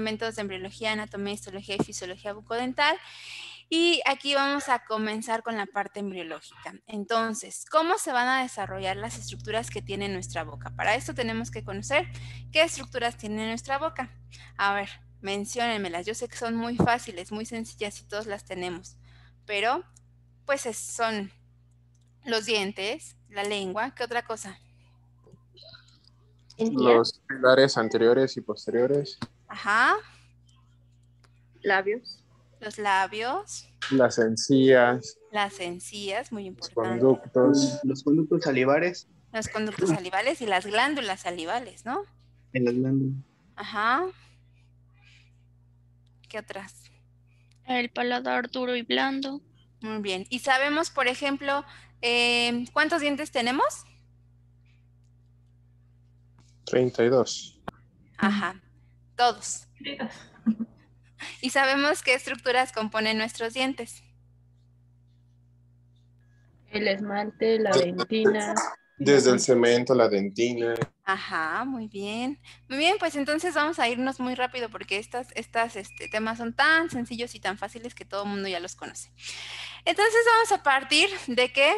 Fundamentos de embriología, anatomía, histología y fisiología bucodental. Y aquí vamos a comenzar con la parte embriológica. Entonces, ¿cómo se van a desarrollar las estructuras que tiene nuestra boca? Para esto tenemos que conocer qué estructuras tiene nuestra boca. A ver, menciónenmelas. Yo sé que son muy fáciles, muy sencillas y todos las tenemos, pero pues son los dientes, la lengua, ¿qué otra cosa? Los pilares anteriores y posteriores. Ajá. Labios. Los labios. Las encías. Las encías, muy Los importante. conductos. Los conductos salivares. Los conductos salivales y las glándulas salivales, ¿no? En las glándulas. Ajá. ¿Qué otras? El paladar duro y blando. Muy bien. ¿Y sabemos, por ejemplo, cuántos dientes tenemos? 32. Ajá. Todos. ¿Y sabemos qué estructuras componen nuestros dientes? El esmalte, la dentina. Desde el cemento, la dentina. Ajá, muy bien. Muy bien, pues entonces vamos a irnos muy rápido porque estos temas son tan sencillos y tan fáciles que todo el mundo ya los conoce. Entonces vamos a partir de que,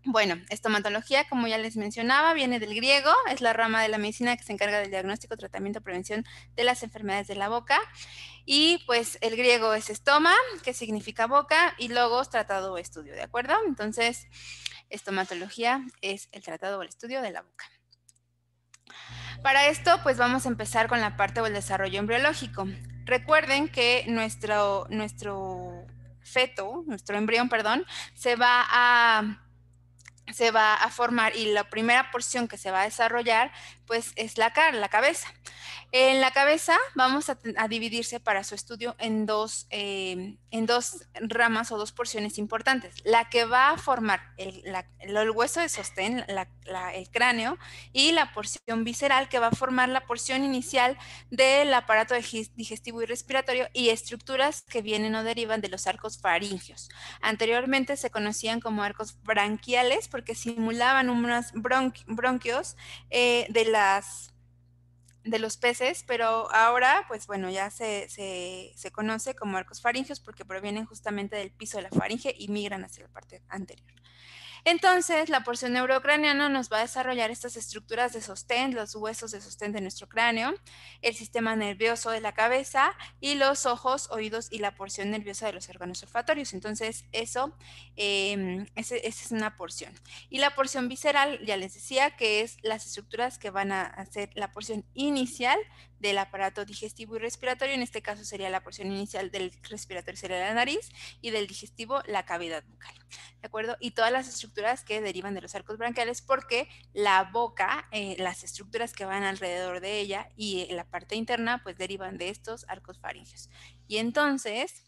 bueno, estomatología, como ya les mencionaba, viene del griego, es la rama de la medicina que se encarga del diagnóstico, tratamiento, prevención de las enfermedades de la boca. Y pues el griego es estoma, que significa boca, y logos, tratado o estudio, ¿de acuerdo? Entonces, estomatología es el tratado o el estudio de la boca. Para esto, pues vamos a empezar con la parte o el desarrollo embriológico. Recuerden que nuestro embrión, perdón, se va a formar y la primera porción que se va a desarrollar, pues es la cabeza. En la cabeza vamos a dividirse para su estudio en dos ramas o dos porciones importantes. La que va a formar el hueso de sostén, el cráneo, y la porción visceral que va a formar la porción inicial del aparato digestivo y respiratorio y estructuras que vienen o derivan de los arcos faringios. Anteriormente se conocían como arcos branquiales porque simulaban unos bronquios de los peces, pero ahora, pues bueno, ya se conoce como arcos faringios porque provienen justamente del piso de la faringe y migran hacia la parte anterior. Entonces, la porción neurocraniana nos va a desarrollar estas estructuras de sostén, los huesos de sostén de nuestro cráneo, el sistema nervioso de la cabeza y los ojos, oídos y la porción nerviosa de los órganos olfatorios. Entonces, esa es una porción. Y la porción visceral, ya les decía, que es las estructuras que van a hacer la porción inicial del aparato digestivo y respiratorio. En este caso sería la porción inicial del respiratorio, sería la nariz, y del digestivo, la cavidad bucal. ¿De acuerdo? Y todas las estructuras que derivan de los arcos branquiales, porque la boca, las estructuras que van alrededor de ella y la parte interna, pues derivan de estos arcos faringios. Y entonces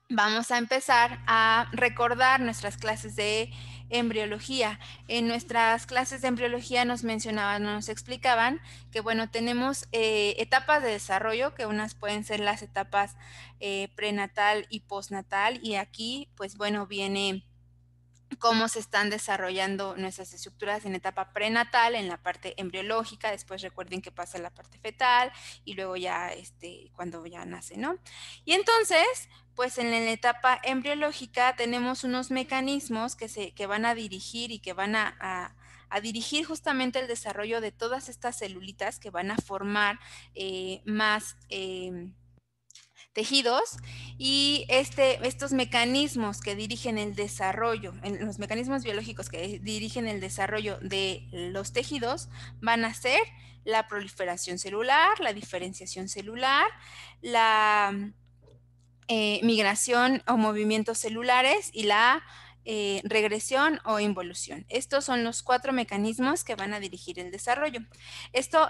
vamos a empezar a recordar nuestras clases de embriología. En nuestras clases de embriología nos explicaban que, bueno, tenemos etapas de desarrollo, que unas pueden ser las etapas prenatal y postnatal, y aquí, pues bueno, viene cómo se están desarrollando nuestras estructuras en etapa prenatal, en la parte embriológica. Después recuerden que pasa la parte fetal y luego ya cuando ya nace, ¿no? Y entonces, pues en la etapa embriológica tenemos unos mecanismos que van a dirigir y que van a dirigir justamente el desarrollo de todas estas celulitas que van a formar más tejidos, y estos mecanismos que dirigen el desarrollo, los mecanismos biológicos que dirigen el desarrollo de los tejidos van a ser la proliferación celular, la diferenciación celular, la migración o movimientos celulares y la regresión o involución. Estos son los 4 mecanismos que van a dirigir el desarrollo. Esto,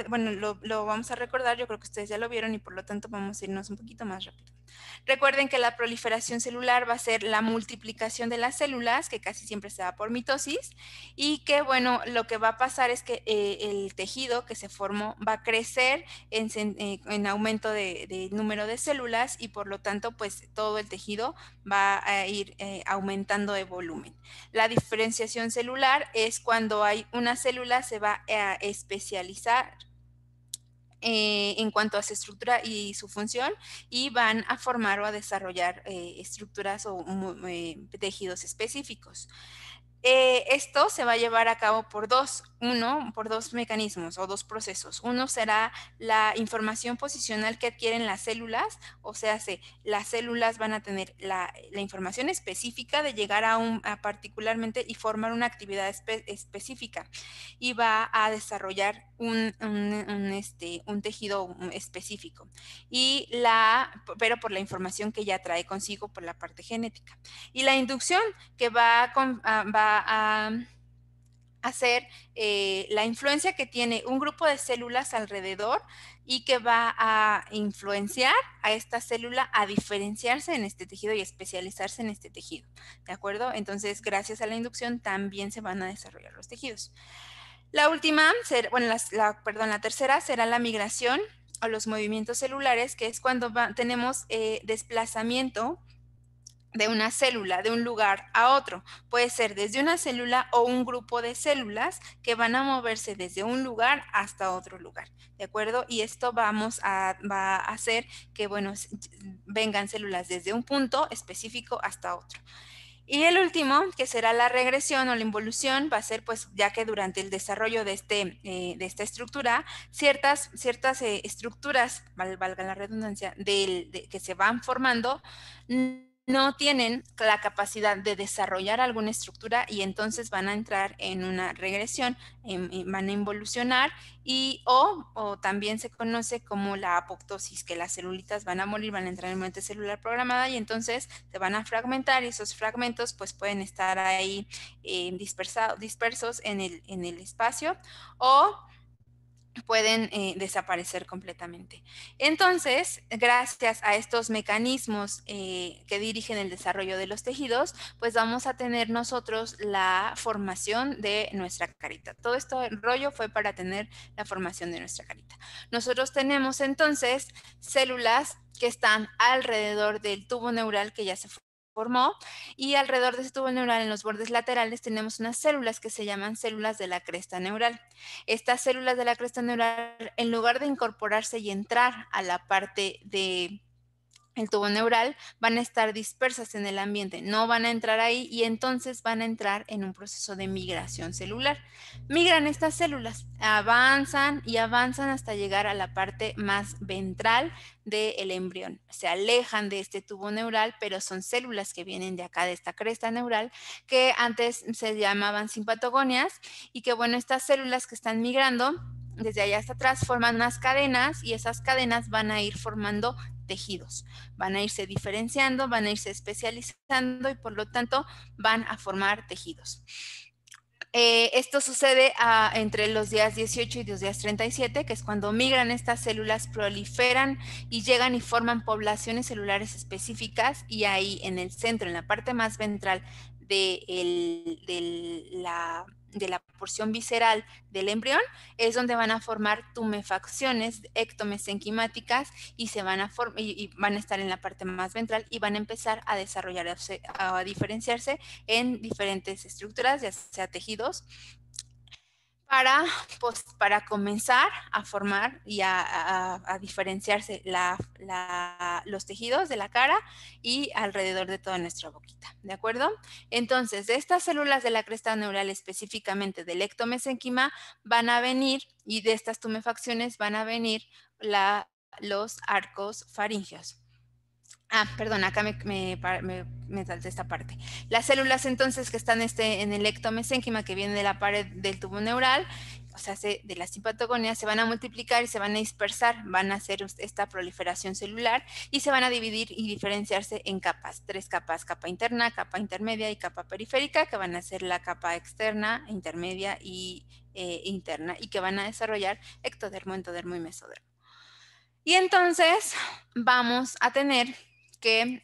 bueno, lo vamos a recordar, yo creo que ustedes ya lo vieron y por lo tanto vamos a irnos un poquito más rápido. Recuerden que la proliferación celular va a ser la multiplicación de las células, que casi siempre se da por mitosis, y que, bueno, lo que va a pasar es que el tejido que se formó va a crecer en aumento de número de células y por lo tanto, pues todo el tejido va a ir aumentando de volumen. La diferenciación celular es cuando hay una célula se va a especializar en cuanto a su estructura y su función, y van a formar o a desarrollar estructuras o tejidos específicos. Esto se va a llevar a cabo por dos mecanismos o dos procesos. Uno será la información posicional que adquieren las células, o sea, las células van a tener la información específica de llegar a particularmente y formar una actividad específica, y va a desarrollar un tejido específico, pero por la información que ya trae consigo por la parte genética. Y la inducción, que va a hacer la influencia que tiene un grupo de células alrededor, y que va a influenciar a esta célula a diferenciarse en este tejido y especializarse en este tejido, ¿de acuerdo? Entonces, gracias a la inducción también se van a desarrollar los tejidos. La última, la tercera será la migración o los movimientos celulares, que es cuando tenemos desplazamiento de una célula, de un lugar a otro. Puede ser desde una célula o un grupo de células que van a moverse desde un lugar hasta otro lugar, ¿de acuerdo? Y esto va a hacer que, bueno, vengan células desde un punto específico hasta otro. Y el último, que será la regresión o la involución, va a ser, pues, ya que durante el desarrollo de esta estructura, ciertas estructuras, valga la redundancia, que se van formando, no tienen la capacidad de desarrollar alguna estructura, y entonces van a entrar en una regresión, van a involucionar, o también se conoce como la apoptosis, que las celulitas van a morir, van a entrar en muerte celular programada, y entonces se van a fragmentar, y esos fragmentos pues pueden estar ahí dispersos en el espacio, o pueden desaparecer completamente. Entonces, gracias a estos mecanismos que dirigen el desarrollo de los tejidos, pues vamos a tener nosotros la formación de nuestra carita. Todo este rollo fue para tener la formación de nuestra carita. Nosotros tenemos entonces células que están alrededor del tubo neural que ya se formó, y alrededor de ese tubo neural, en los bordes laterales, tenemos unas células que se llaman células de la cresta neural. Estas células de la cresta neural, en lugar de incorporarse y entrar a la parte del tubo neural, van a estar dispersas en el ambiente, no van a entrar ahí, y entonces van a entrar en un proceso de migración celular. Migran estas células, avanzan y avanzan hasta llegar a la parte más ventral del embrión. Se alejan de este tubo neural, pero son células que vienen de acá, de esta cresta neural, que antes se llamaban simpatogonias, y que, bueno, estas células que están migrando desde allá hasta atrás forman unas cadenas, y esas cadenas van a ir formando tejidos, van a irse diferenciando, van a irse especializando, y por lo tanto van a formar tejidos. Esto sucede entre los días 18 y los días 37, que es cuando migran estas células, proliferan y llegan y forman poblaciones celulares específicas, y ahí en el centro, en la parte más ventral de la porción visceral del embrión, es donde van a formar tumefacciones ectomesenquimáticas, y van a estar en la parte más ventral, y van a empezar a desarrollarse, a diferenciarse en diferentes estructuras, ya sea tejidos, para comenzar a formar y a diferenciarse los tejidos de la cara y alrededor de toda nuestra boquita, ¿de acuerdo? Entonces, de estas células de la cresta neural, específicamente del ectomesenquima, van a venir, y de estas tumefacciones van a venir los arcos faríngeos. Perdón, acá me salté esta parte. Las células entonces que están en el ectomesénquima, que viene de la pared del tubo neural, o sea, de las simpatogonias, se van a multiplicar y se van a dispersar, van a hacer esta proliferación celular, y se van a dividir y diferenciarse en capas, 3 capas: capa interna, capa intermedia y capa periférica, que van a ser la capa externa, intermedia y interna, y que van a desarrollar ectodermo, endodermo y mesodermo. Y entonces vamos a tener que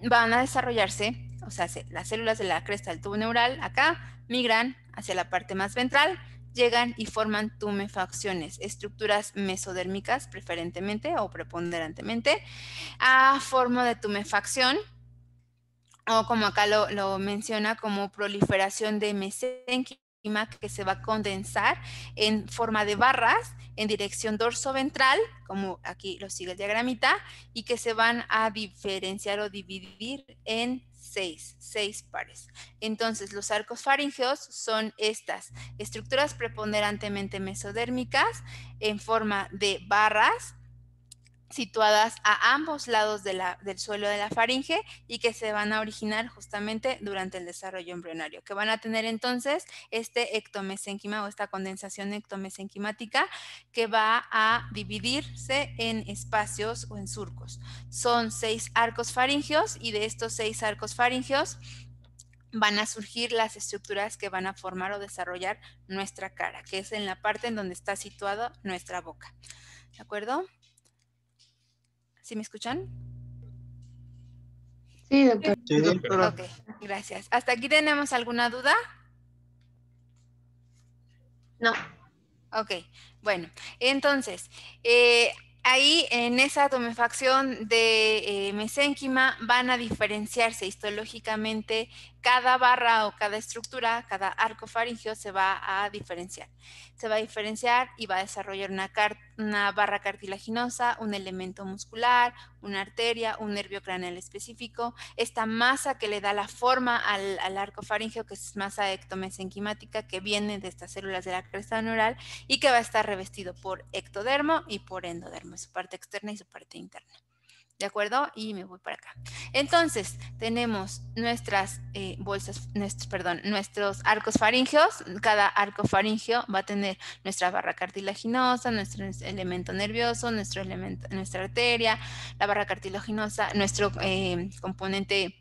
van a desarrollarse, o sea, las células de la cresta del tubo neural acá migran hacia la parte más ventral, llegan y forman tumefacciones, estructuras mesodérmicas preferentemente o preponderantemente, a forma de tumefacción, o como acá lo menciona, como proliferación de mesénquima que se va a condensar en forma de barras en dirección dorso-ventral, como aquí lo sigue el diagramita, y que se van a diferenciar o dividir en seis pares. Entonces, los arcos faríngeos son estas estructuras preponderantemente mesodérmicas en forma de barras situadas a ambos lados del suelo de la faringe y que se van a originar justamente durante el desarrollo embrionario, que van a tener entonces este ectomesénquima o esta condensación ectomesenquimática que va a dividirse en espacios o en surcos. Son 6 arcos faringeos y de estos 6 arcos faringeos van a surgir las estructuras que van a formar o desarrollar nuestra cara, que es en la parte en donde está situada nuestra boca. ¿De acuerdo? ¿Sí me escuchan? Sí, doctor. Sí, doctora. Ok, gracias. ¿Hasta aquí tenemos alguna duda? No. Ok, bueno, entonces, ahí en esa tumefacción de mesénquima van a diferenciarse histológicamente cada barra o cada estructura, cada arco faríngeo se va a diferenciar. Se va a diferenciar y va a desarrollar una barra cartilaginosa, un elemento muscular, una arteria, un nervio craneal específico. Esta masa que le da la forma al arco faríngeo, que es masa ectomesenquimática, que viene de estas células de la cresta neural y que va a estar revestido por ectodermo y por endodermo, su parte externa y su parte interna. ¿De acuerdo? Y me voy para acá. Entonces, tenemos nuestras nuestros arcos faríngeos. Cada arco faríngeo va a tener nuestra barra cartilaginosa, nuestro elemento nervioso, nuestra arteria, la barra cartilaginosa, nuestro componente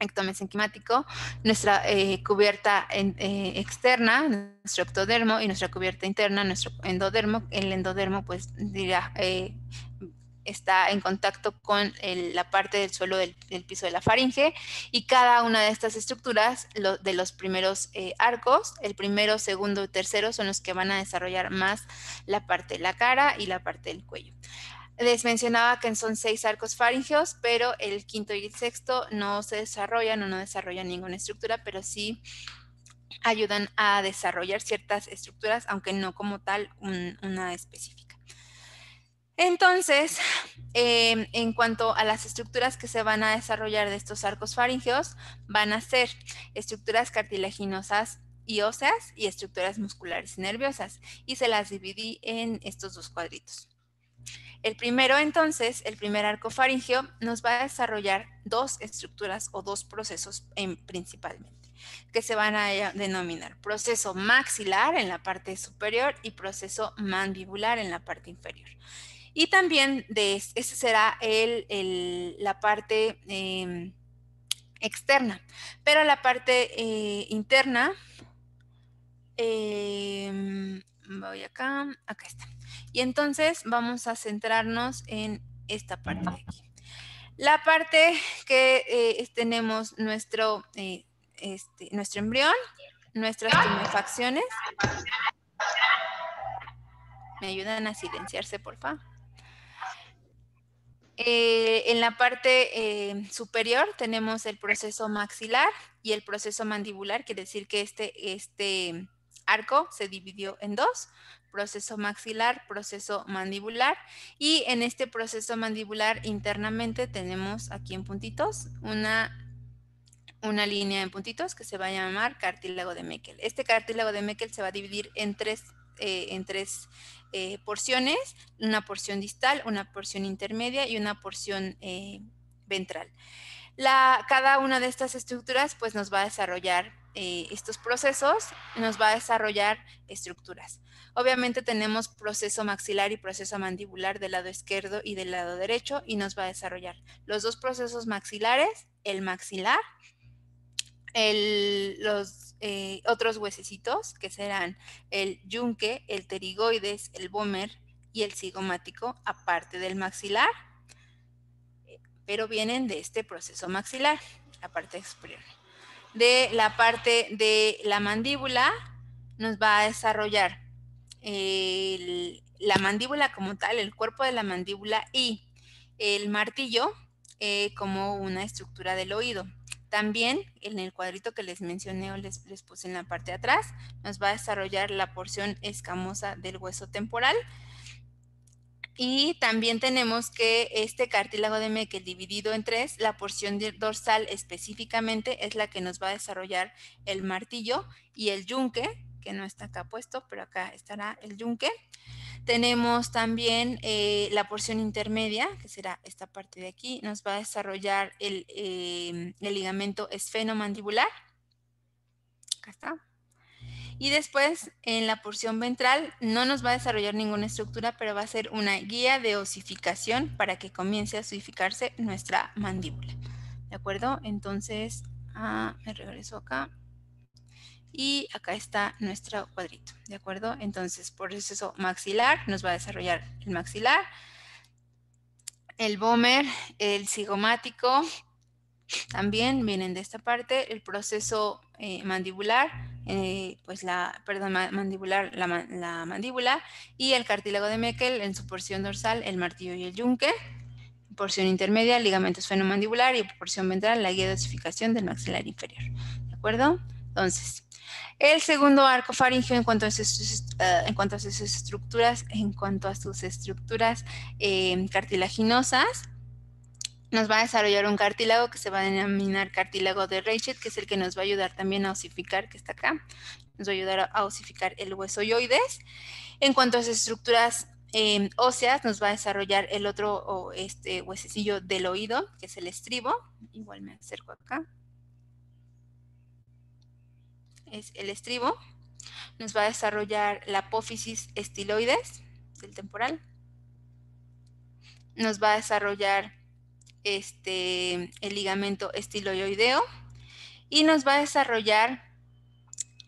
ectomesenquimático, nuestra cubierta externa, nuestro ectodermo, y nuestra cubierta interna, nuestro endodermo. El endodermo, pues, está en contacto con la parte del suelo del piso de la faringe, y cada una de estas estructuras de los primeros arcos, el primero, segundo y tercero, son los que van a desarrollar más la parte de la cara y la parte del cuello. Les mencionaba que son 6 arcos faríngeos, pero el quinto y el sexto no se desarrollan o no desarrollan ninguna estructura, pero sí ayudan a desarrollar ciertas estructuras, aunque no como tal una específica. Entonces, en cuanto a las estructuras que se van a desarrollar de estos arcos faríngeos, van a ser estructuras cartilaginosas y óseas y estructuras musculares y nerviosas, y se las dividí en estos dos cuadritos. El primero, entonces, el primer arco faríngeo, nos va a desarrollar 2 estructuras o 2 procesos principalmente, que se van a denominar proceso maxilar en la parte superior y proceso mandibular en la parte inferior. Y también ese será la parte externa, pero la parte interna, voy acá está. Y entonces vamos a centrarnos en esta parte de aquí. La parte que tenemos nuestro embrión, nuestras tumefacciones. ¿Me ayudan a silenciarse, por favor? En la parte superior tenemos el proceso maxilar y el proceso mandibular, quiere decir que este arco se dividió en 2, proceso maxilar, proceso mandibular, y en este proceso mandibular internamente tenemos aquí en puntitos una línea en puntitos que se va a llamar cartílago de Meckel. Este cartílago de Meckel se va a dividir en tres porciones, una porción distal, una porción intermedia y una porción ventral. Cada una de estas estructuras pues nos va a desarrollar estos procesos, nos va a desarrollar estructuras. Obviamente tenemos proceso maxilar y proceso mandibular del lado izquierdo y del lado derecho, y nos va a desarrollar los 2 procesos maxilares, el maxilar, los otros huesecitos que serán el yunque, el pterigoides, el vómer y el cigomático, aparte del maxilar, pero vienen de este proceso maxilar, la parte superior. De la parte de la mandíbula nos va a desarrollar la mandíbula como tal, el cuerpo de la mandíbula, y el martillo como una estructura del oído. También en el cuadrito que les mencioné o les puse en la parte de atrás, nos va a desarrollar la porción escamosa del hueso temporal. Y también tenemos que este cartílago de Meckel dividido en 3, la porción dorsal específicamente es la que nos va a desarrollar el martillo y el yunque, que no está acá puesto, pero acá estará el yunque. Tenemos también la porción intermedia, que será esta parte de aquí, nos va a desarrollar el ligamento esfenomandibular. Acá está. Y después, en la porción ventral, no nos va a desarrollar ninguna estructura, pero va a ser una guía de osificación para que comience a osificarse nuestra mandíbula. ¿De acuerdo? Entonces, me regreso acá. Y acá está nuestro cuadrito. ¿De acuerdo? Entonces, por proceso maxilar, nos va a desarrollar el maxilar, el vomer, el cigomático, también vienen de esta parte, el proceso mandibular, mandibular, la mandíbula, y el cartílago de Meckel en su porción dorsal, el martillo y el yunque, porción intermedia, ligamento esfenomandibular, y porción ventral, la guía de osificación del maxilar inferior. ¿De acuerdo? Entonces, el segundo arco faríngeo en cuanto a sus estructuras, cartilaginosas, nos va a desarrollar un cartílago que se va a denominar cartílago de Reichert, que es el que nos va a ayudar también a osificar, que está acá. Nos va a ayudar a osificar el hueso yoides. En cuanto a sus estructuras óseas, nos va a desarrollar el otro huesecillo del oído, que es el estribo. Igual me acerco acá. Es el estribo. Nos va a desarrollar la apófisis estiloides del temporal. Nos va a desarrollar el ligamento estiloideo y nos va a desarrollar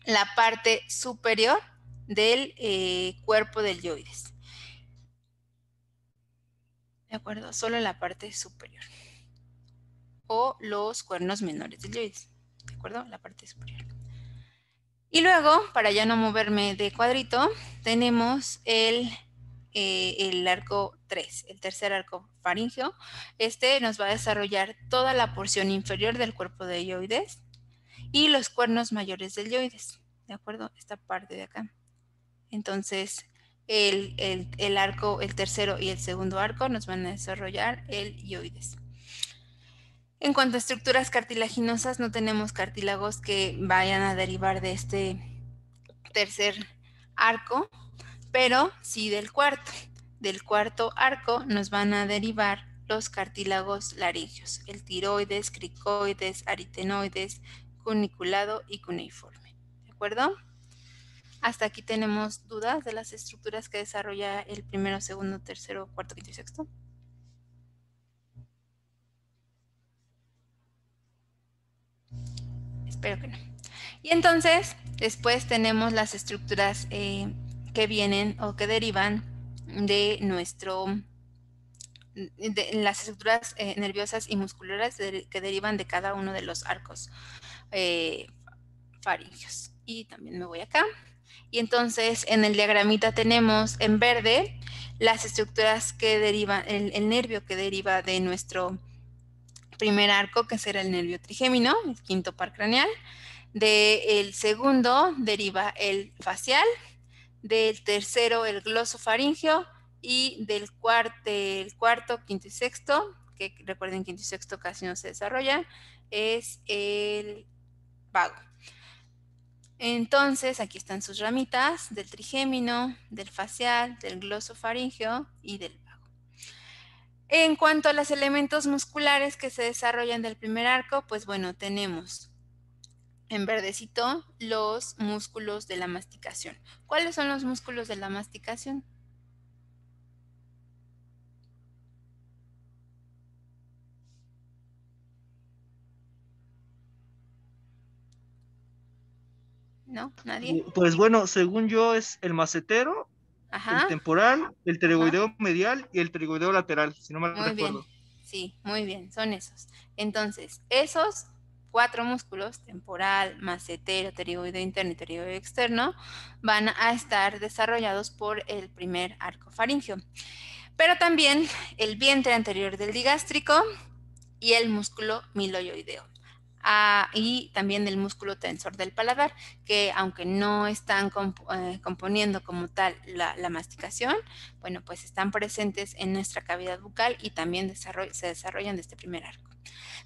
la parte superior del cuerpo del yoides. ¿De acuerdo? Solo la parte superior. O los cuernos menores del yoides. ¿De acuerdo? La parte superior. Y luego, para ya no moverme de cuadrito, tenemos el arco 3, el tercer arco faríngeo. Este nos va a desarrollar toda la porción inferior del cuerpo de yoides y los cuernos mayores del yoides. ¿De acuerdo? Esta parte de acá. Entonces, el arco, el tercero y el segundo arco nos van a desarrollar el yoides. En cuanto a estructuras cartilaginosas, no tenemos cartílagos que vayan a derivar de este tercer arco, pero sí del cuarto. Del cuarto arco nos van a derivar los cartílagos laringeos, el tiroides, cricoides, aritenoides, cuniculado y cuneiforme. ¿De acuerdo? Hasta aquí tenemos dudas de las estructuras que desarrolla el primero, segundo, tercero, cuarto, quinto y sexto. Espero que no. Y entonces, después tenemos las estructuras que vienen o que derivan de las estructuras nerviosas y musculares que derivan de cada uno de los arcos faríngeos. Y también me voy acá. Y entonces, en el diagramita tenemos en verde las estructuras que derivan, el nervio que deriva de nuestro primer arco, que será el nervio trigémino, el quinto par craneal. Del segundo deriva el facial, del tercero el glosofaríngeo y del cuarto, quinto y sexto, que recuerden quinto y sexto casi no se desarrollan, es el vago. Entonces, aquí están sus ramitas del trigémino, del facial, del glosofaríngeo y del vago. En cuanto a los elementos musculares que se desarrollan del primer arco, pues bueno, tenemos en verdecito los músculos de la masticación. ¿Cuáles son los músculos de la masticación? ¿No? ¿Nadie? Pues bueno, según yo es el macetero, el temporal, el pterygoideo medial y el pterygoideo lateral, si no me recuerdo. Bien. Sí, muy bien, son esos. Entonces, esos 4 músculos, temporal, macetero, pterygoideo interno y pterygoideo externo, van a estar desarrollados por el primer arco faríngeo. Pero también el vientre anterior del digástrico y el músculo miloioideo. y también del músculo tensor del paladar, que aunque no están componiendo como tal la masticación, bueno, pues están presentes en nuestra cavidad bucal y también se desarrollan de este primer arco.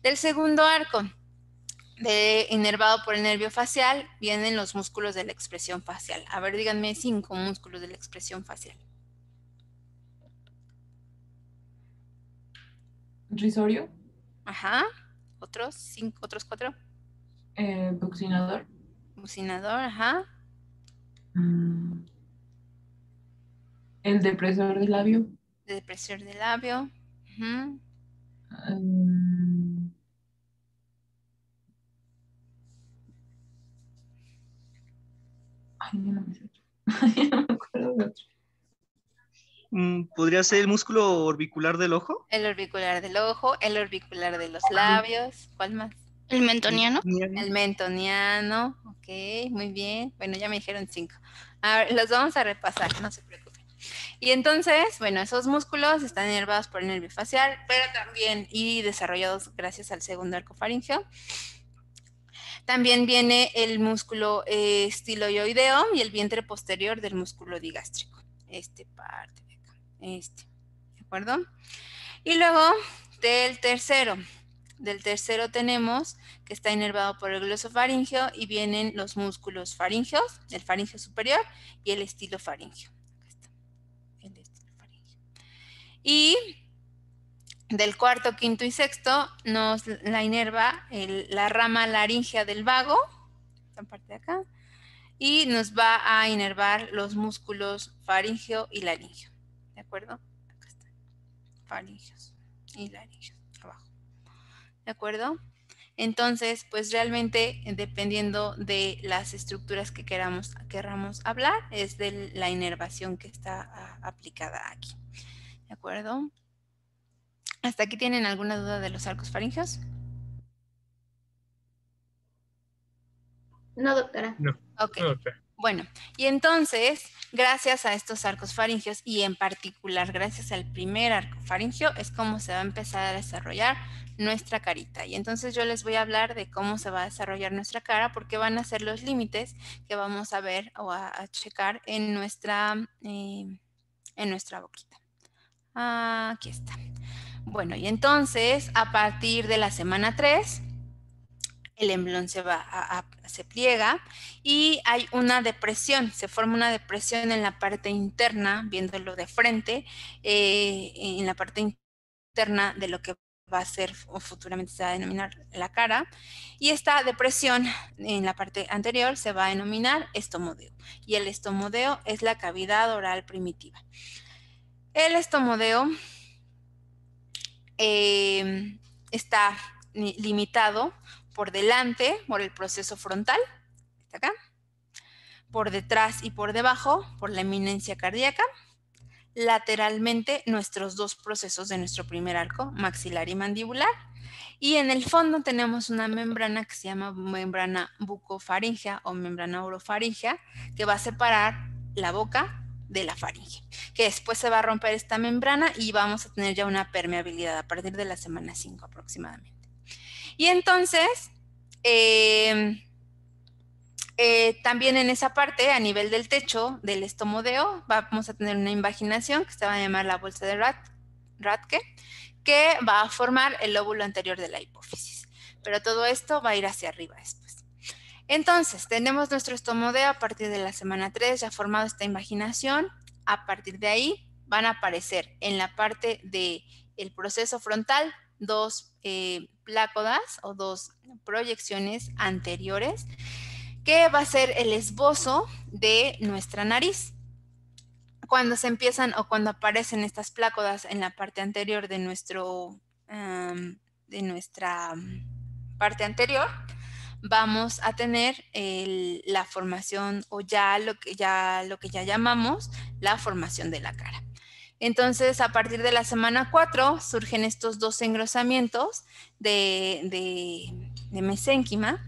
Del segundo arco, inervado por el nervio facial, vienen los músculos de la expresión facial. A ver, díganme 5 músculos de la expresión facial. Risorio. Ajá. ¿Otros 4? Buccinador. Buccinador, ajá. El depresor del labio. Depresor del labio. Uh-huh. Ay, no me sé. No me acuerdo de otro. ¿Podría ser el músculo orbicular del ojo? El orbicular del ojo, el orbicular de los labios. ¿Cuál más? ¿El mentoniano? El mentoniano. Ok, muy bien. Bueno, ya me dijeron 5. A ver, los vamos a repasar, no se preocupen. Y entonces, bueno, esos músculos están inervados por el nervio facial, pero también y desarrollados gracias al segundo arco faríngeo. También viene el músculo estiloioideo y el vientre posterior del músculo digástrico. Parte de acá. ¿De acuerdo? Y luego del tercero tenemos que está inervado por el glosofaringeo y vienen los músculos faringeos, el faringeo superior y el estilofaringeo. Acá está, el estilofaringeo. Y del cuarto, quinto y sexto nos la inerva la rama laríngea del vago, esta parte de acá, y nos va a inervar los músculos faríngeo y laríngeo. ¿De acuerdo? Acá están. Faringeos y laringeos, abajo. ¿De acuerdo? Entonces, pues realmente, dependiendo de las estructuras que queramos hablar, es de la inervación que está aplicada aquí. ¿De acuerdo? ¿Hasta aquí tienen alguna duda de los arcos faríngeos? No, doctora. No. Ok. No, doctora. Bueno, y entonces, gracias a estos arcos faríngeos y en particular gracias al primer arco faríngeo, es como se va a empezar a desarrollar nuestra carita. Y entonces yo les voy a hablar de cómo se va a desarrollar nuestra cara, porque van a ser los límites que vamos a ver o a checar en nuestra boquita. Aquí está. Bueno, y entonces, a partir de la semana 3, el embrión se pliega y hay una depresión, se forma una depresión en la parte interna, viéndolo de frente, en la parte interna de lo que va a ser o futuramente se va a denominar la cara, y esta depresión en la parte anterior se va a denominar estomodeo, y el estomodeo es la cavidad oral primitiva. El estomodeo está limitado por delante, por el proceso frontal, está acá, por detrás y por debajo, por la eminencia cardíaca, lateralmente nuestros dos procesos de nuestro primer arco, maxilar y mandibular, y en el fondo tenemos una membrana que se llama membrana bucofaríngea o membrana orofaríngea, que va a separar la boca de la faringe, que después se va a romper esta membrana y vamos a tener ya una permeabilidad a partir de la semana 5 aproximadamente. Y entonces, también en esa parte, a nivel del techo del estomodeo, vamos a tener una invaginación que se va a llamar la bolsa de Rathke, que va a formar el lóbulo anterior de la hipófisis. Pero todo esto va a ir hacia arriba después. Entonces, tenemos nuestro estomodeo a partir de la semana 3, ya formado esta invaginación. A partir de ahí van a aparecer en la parte del proceso frontal dos plácodas o dos proyecciones anteriores, que va a ser el esbozo de nuestra nariz. Cuando se empiezan o cuando aparecen estas plácodas en la parte anterior de nuestra parte anterior, vamos a tener la formación o ya lo que ya llamamos la formación de la cara. Entonces, a partir de la semana 4 surgen estos dos engrosamientos de mesénquima,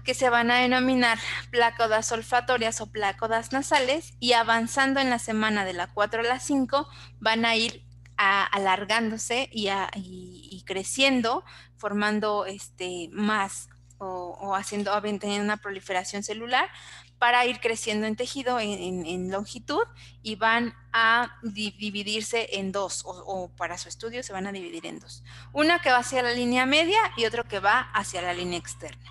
que se van a denominar plácodas olfatorias o plácodas nasales, y avanzando en la semana de la 4 a la 5 van a ir alargándose y creciendo, formando más o teniendo una proliferación celular para ir creciendo en tejido en longitud y van a dividirse en dos o para su estudio se van a dividir en dos. Una que va hacia la línea media y otro que va hacia la línea externa.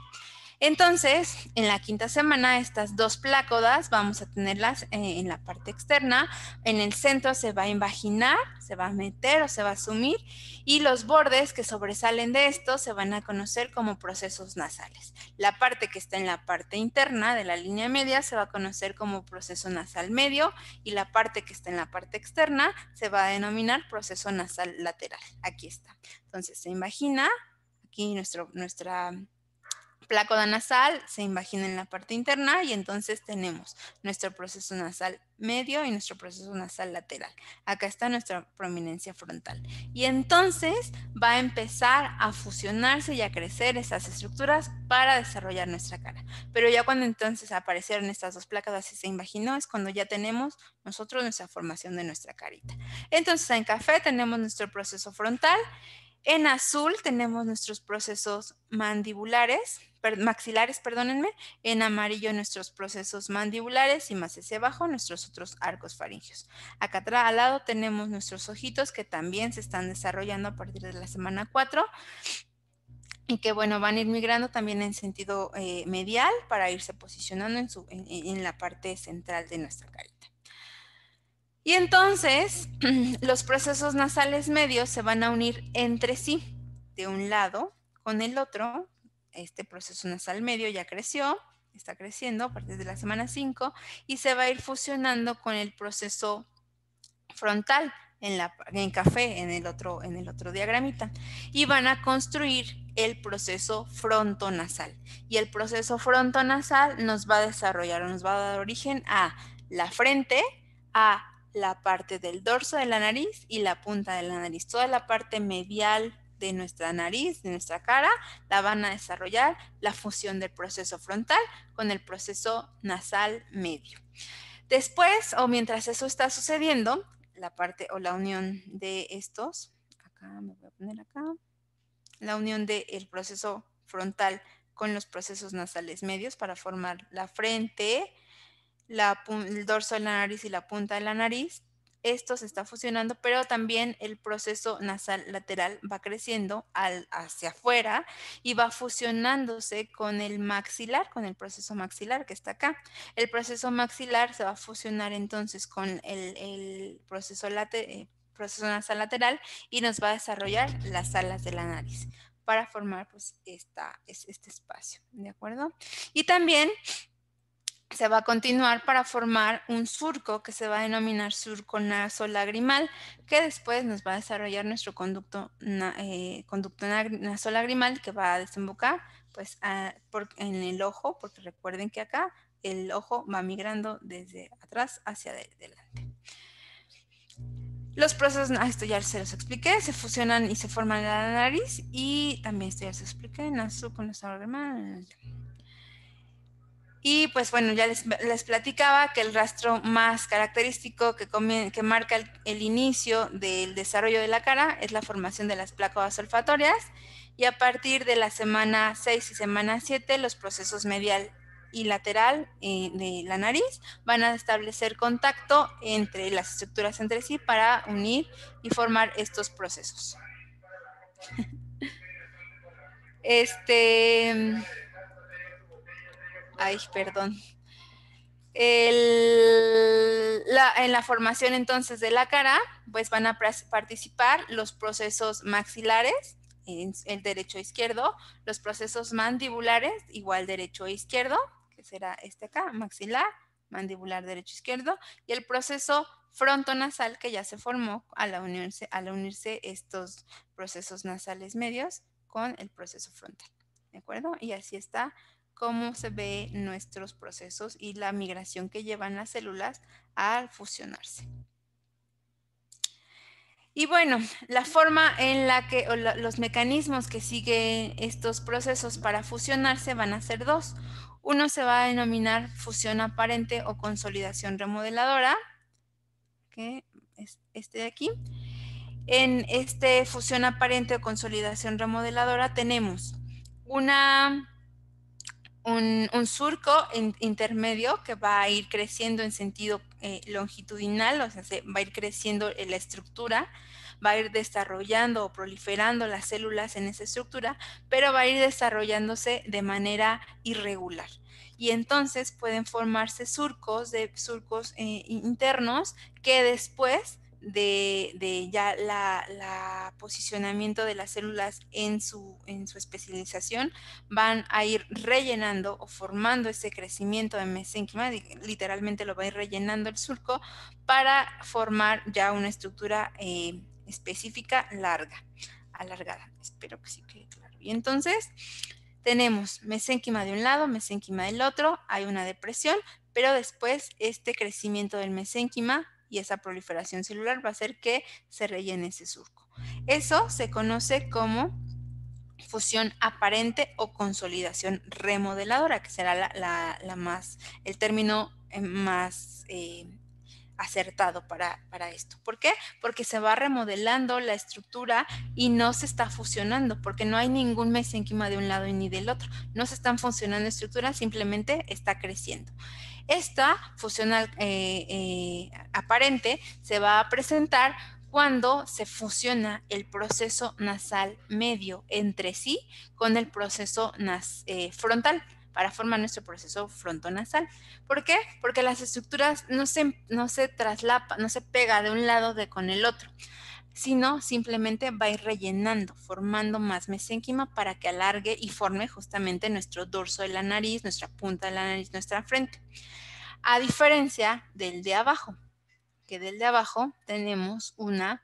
Entonces, en la quinta semana, estas dos plácodas vamos a tenerlas en la parte externa. En el centro se va a invaginar, se va a meter o se va a sumir y los bordes que sobresalen de esto se van a conocer como procesos nasales. La parte que está en la parte interna de la línea media se va a conocer como proceso nasal medio y la parte que está en la parte externa se va a denominar proceso nasal lateral. Aquí está. Entonces, se invagina, aquí nuestra plácoda nasal se invagina en la parte interna y entonces tenemos nuestro proceso nasal medio y nuestro proceso nasal lateral. Acá está nuestra prominencia frontal. Y entonces va a empezar a fusionarse y a crecer esas estructuras para desarrollar nuestra cara. Pero ya cuando entonces aparecieron estas dos plácodas y se invaginó es cuando ya tenemos nosotros nuestra formación de nuestra carita. Entonces en café tenemos nuestro proceso frontal. En azul tenemos nuestros procesos maxilares, perdónenme. En amarillo nuestros procesos mandibulares y más hacia abajo nuestros otros arcos faringios. Acá atrás al lado tenemos nuestros ojitos que también se están desarrollando a partir de la semana 4 y que bueno, van a ir migrando también en sentido medial para irse posicionando en la parte central de nuestra carita. Y entonces, los procesos nasales medios se van a unir entre sí, de un lado con el otro. Este proceso nasal medio ya creció, está creciendo a partir de la semana 5 y se va a ir fusionando con el proceso frontal en café, en el otro diagramita. Y van a construir el proceso frontonasal. Y el proceso frontonasal nos va a desarrollar o nos va a dar origen a la frente, a la parte del dorso de la nariz y la punta de la nariz. Toda la parte medial de nuestra nariz, de nuestra cara, la van a desarrollar la fusión del proceso frontal con el proceso nasal medio. Después, o mientras eso está sucediendo, la parte o la unión de estos, acá me voy a poner acá, la unión del proceso frontal con los procesos nasales medios para formar la frente, el dorso de la nariz y la punta de la nariz. Esto se está fusionando, pero también el proceso nasal lateral va creciendo hacia afuera y va fusionándose con el maxilar, con el proceso maxilar que está acá. El proceso maxilar se va a fusionar entonces con el proceso nasal lateral y nos va a desarrollar las alas de la nariz para formar pues este espacio, ¿de acuerdo? Y también se va a continuar para formar un surco que se va a denominar surco nasolagrimal, que después nos va a desarrollar nuestro conducto nasolagrimal que va a desembocar pues, en el ojo, porque recuerden que acá el ojo va migrando desde atrás hacia adelante. Los procesos, esto ya se los expliqué, se fusionan y se forman en la nariz y también esto ya se los expliqué, surco nasolagrimal. Y pues bueno, ya les platicaba que el rastro más característico que marca el inicio del desarrollo de la cara es la formación de las plácodas olfatorias y a partir de la semana 6 y semana 7 los procesos medial y lateral de la nariz van a establecer contacto entre las estructuras entre sí para unir y formar estos procesos. Ay, perdón. En la formación entonces de la cara, pues van a participar los procesos maxilares, el derecho e izquierdo, los procesos mandibulares, igual derecho e izquierdo, que será este acá, maxilar, mandibular, derecho e izquierdo, y el proceso frontonasal que ya se formó al unirse estos procesos nasales medios con el proceso frontal, ¿de acuerdo? Y así está cómo se ve nuestros procesos y la migración que llevan las células al fusionarse. Y bueno, la forma en la que, los mecanismos que siguen estos procesos para fusionarse van a ser dos. Uno se va a denominar fusión aparente o consolidación remodeladora, que es este de aquí. En fusión aparente o consolidación remodeladora tenemos una un surco intermedio que va a ir creciendo en sentido longitudinal, o sea, va a ir creciendo la estructura, va a ir desarrollando o proliferando las células en esa estructura, pero va a ir desarrollándose de manera irregular. Y entonces pueden formarse surcos internos que después de ya la posicionamiento de las células en su especialización, van a ir rellenando o formando ese crecimiento de mesénquima, literalmente lo va a ir rellenando el surco para formar ya una estructura específica alargada. Espero que sí quede claro. Y entonces tenemos mesénquima de un lado, mesénquima del otro, hay una depresión, pero después este crecimiento del mesénquima y esa proliferación celular va a hacer que se rellene ese surco. Eso se conoce como fusión aparente o consolidación remodeladora, que será el término más acertado para esto. ¿Por qué? Porque se va remodelando la estructura y no se está fusionando, porque no hay ningún mesénquima de un lado ni del otro. No se están fusionando estructuras, simplemente está creciendo. Esta fusión aparente se va a presentar cuando se fusiona el proceso nasal medio entre sí con el proceso frontal para formar nuestro proceso frontonasal. ¿Por qué? Porque las estructuras no se traslapan, no se pega de un lado con el otro, sino simplemente va a ir rellenando, formando más mesénquima para que alargue y forme justamente nuestro dorso de la nariz, nuestra punta de la nariz, nuestra frente. A diferencia del de abajo, que del de abajo tenemos una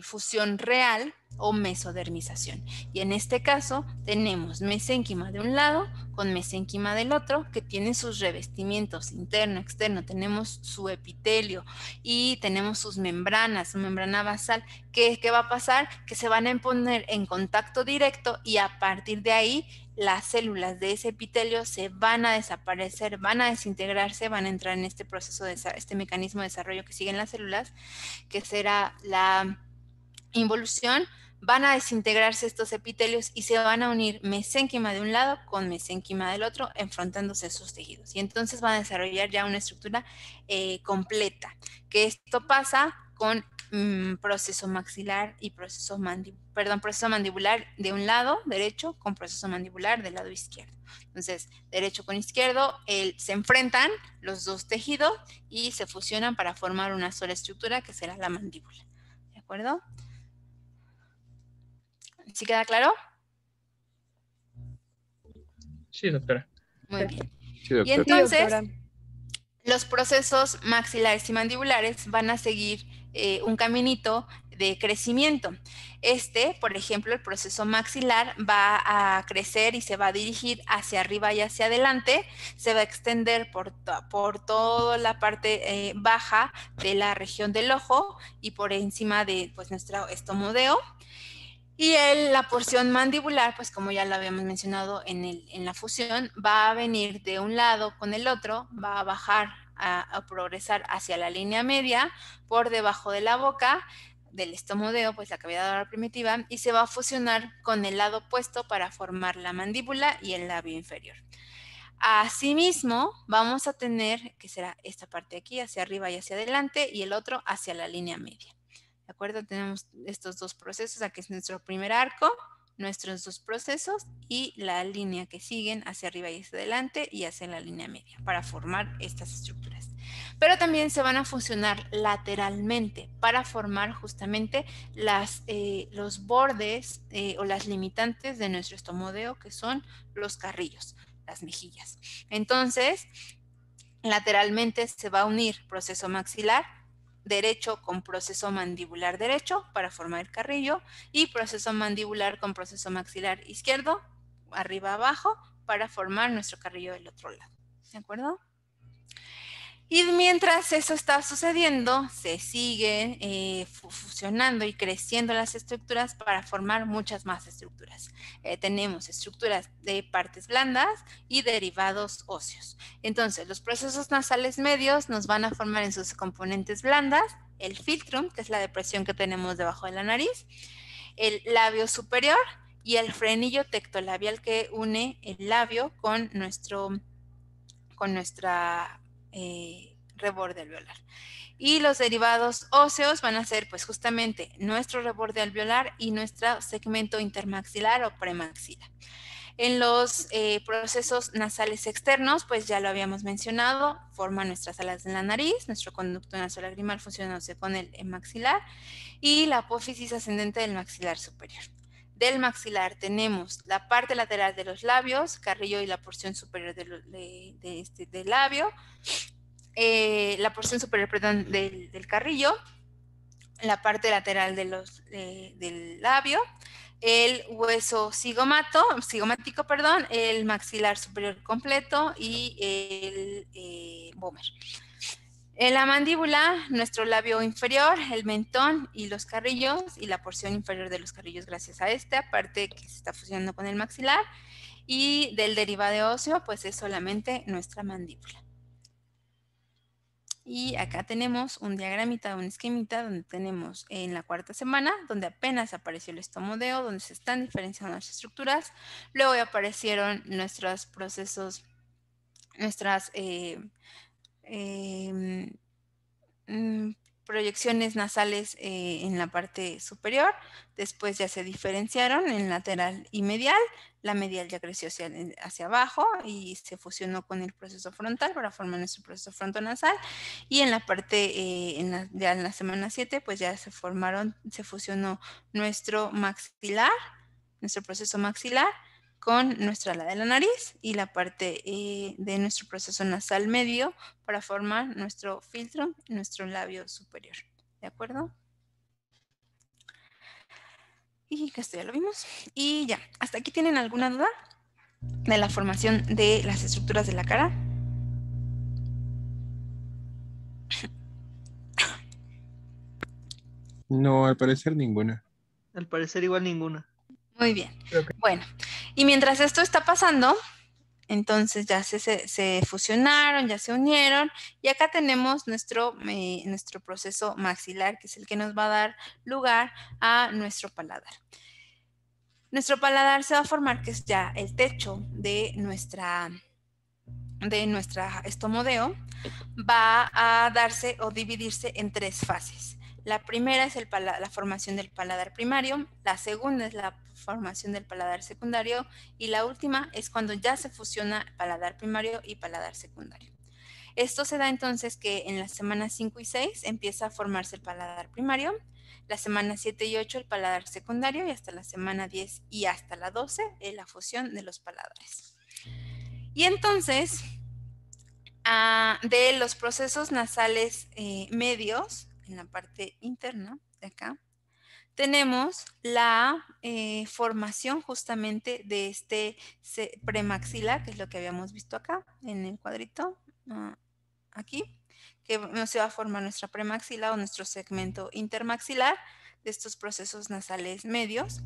fusión real o mesodermización. Y en este caso tenemos mesénquima de un lado con mesénquima del otro, que tienen sus revestimientos interno, externo, tenemos su epitelio y tenemos sus membranas, su membrana basal. ¿Qué va a pasar? Que se van a poner en contacto directo y a partir de ahí las células de ese epitelio se van a desaparecer, van a desintegrarse, van a entrar en este proceso este mecanismo de desarrollo que siguen las células, que será la involución. Van a desintegrarse estos epitelios y se van a unir mesénquima de un lado con mesénquima del otro, enfrentándose a esos tejidos. Y entonces van a desarrollar ya una estructura completa, que esto pasa con proceso maxilar y proceso mandibular de un lado derecho con proceso mandibular del lado izquierdo. Entonces, derecho con izquierdo se enfrentan los dos tejidos y se fusionan para formar una sola estructura que será la mandíbula. ¿De acuerdo? ¿Sí queda claro? Sí, doctora. Muy bien. Sí, doctora. Y entonces, los procesos maxilares y mandibulares van a seguir un caminito de crecimiento. Por ejemplo, el proceso maxilar va a crecer y se va a dirigir hacia arriba y hacia adelante, se va a extender por toda la parte baja de la región del ojo y por encima de nuestro estomodeo. Y la porción mandibular, pues como ya lo habíamos mencionado en la fusión, va a venir de un lado con el otro, va a bajar a progresar hacia la línea media, por debajo de la boca, del estomodeo, pues la cavidad oral primitiva, y se va a fusionar con el lado opuesto para formar la mandíbula y el labio inferior. Asimismo, vamos a tener, que será esta parte de aquí, hacia arriba y hacia adelante, y el otro hacia la línea media. ¿De acuerdo? Tenemos estos dos procesos, aquí es nuestro primer arco, nuestros dos procesos y la línea que siguen hacia arriba y hacia adelante y hacia la línea media para formar estas estructuras. Pero también se van a fusionar lateralmente para formar justamente los bordes o las limitantes de nuestro estomodeo, que son los carrillos, las mejillas. Entonces, lateralmente se va a unir proceso maxilar derecho con proceso mandibular derecho para formar el carrillo y proceso mandibular con proceso maxilar izquierdo, arriba abajo, para formar nuestro carrillo del otro lado. ¿De acuerdo? Y mientras eso está sucediendo, se siguen fusionando y creciendo las estructuras para formar muchas más estructuras. Tenemos estructuras de partes blandas y derivados óseos. Entonces, los procesos nasales medios nos van a formar en sus componentes blandas el filtrum, que es la depresión que tenemos debajo de la nariz, el labio superior, y el frenillo tectolabial que une el labio con nuestra reborde alveolar. Y los derivados óseos van a ser pues justamente nuestro reborde alveolar y nuestro segmento intermaxilar o premaxilar. En los procesos nasales externos, pues ya lo habíamos mencionado, forman nuestras alas de la nariz, nuestro conducto nasolagrimal fusionándose con el maxilar y la apófisis ascendente del maxilar superior. Del maxilar tenemos la parte lateral de los labios, carrillo y la porción superior del labio, la porción superior, perdón, del carrillo, la parte lateral del labio, el hueso cigomático, perdón, el maxilar superior completo y el vómer. En la mandíbula, nuestro labio inferior, el mentón y los carrillos y la porción inferior de los carrillos gracias a esta parte que se está fusionando con el maxilar, y del derivado óseo pues es solamente nuestra mandíbula. Y acá tenemos un diagramita, un esquemita donde tenemos en la cuarta semana, donde apenas apareció el estomodeo, donde se están diferenciando las estructuras. Luego ya aparecieron nuestros procesos, nuestras proyecciones nasales en la parte superior. Después ya se diferenciaron en lateral y medial. La medial ya creció hacia abajo y se fusionó con el proceso frontal para formar nuestro proceso frontonasal. Y en la parte, ya en la semana 7, pues ya se fusionó nuestro maxilar, nuestro proceso maxilar, con nuestra ala de la nariz y la parte de nuestro proceso nasal medio para formar nuestro filtro, nuestro labio superior. ¿De acuerdo? Y esto ya lo vimos. Y ya, ¿hasta aquí tienen alguna duda de la formación de las estructuras de la cara? No, al parecer ninguna. Al parecer igual ninguna. Muy bien. Bueno, y mientras esto está pasando, entonces ya se fusionaron, ya se unieron, y acá tenemos nuestro proceso maxilar, que es el que nos va a dar lugar a nuestro paladar. Nuestro paladar se va a formar, que es ya el techo de nuestra estomodeo, va a darse o dividirse en 3 fases. La primera es la formación del paladar primario, la segunda es la formación del paladar secundario y la última es cuando ya se fusiona paladar primario y paladar secundario. Esto se da entonces que en las semanas 5 y 6 empieza a formarse el paladar primario, las semanas 7 y 8 el paladar secundario y hasta la semana 10 y hasta la 12 la fusión de los paladares. Y entonces, de los procesos nasales medios, en la parte interna de acá, tenemos la formación justamente de este premaxilar, que es lo que habíamos visto acá en el cuadrito, aquí, que se va a formar nuestra premaxila o nuestro segmento intermaxilar de estos procesos nasales medios,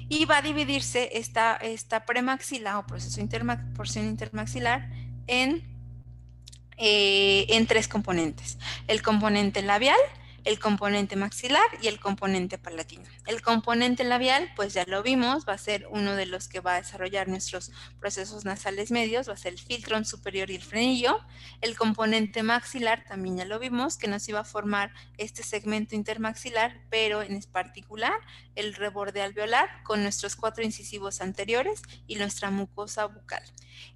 y va a dividirse esta premaxila o porción intermaxilar en 3 componentes: el componente labial, el componente maxilar y el componente palatino. El componente labial, pues ya lo vimos, va a ser uno de los que va a desarrollar nuestros procesos nasales medios, va a ser el filtrón superior y el frenillo. El componente maxilar, también ya lo vimos, que nos iba a formar este segmento intermaxilar, pero en particular el reborde alveolar con nuestros 4 incisivos anteriores y nuestra mucosa bucal.